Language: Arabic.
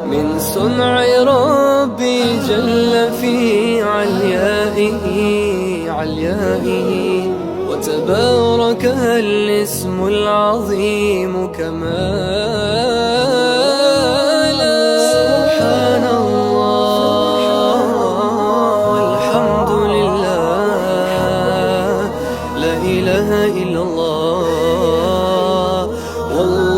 من صنع ربي جل في عليائه وتبارك الاسم العظيم كمالا. سبحان الله والحمد لله، لا إله إلا الله والله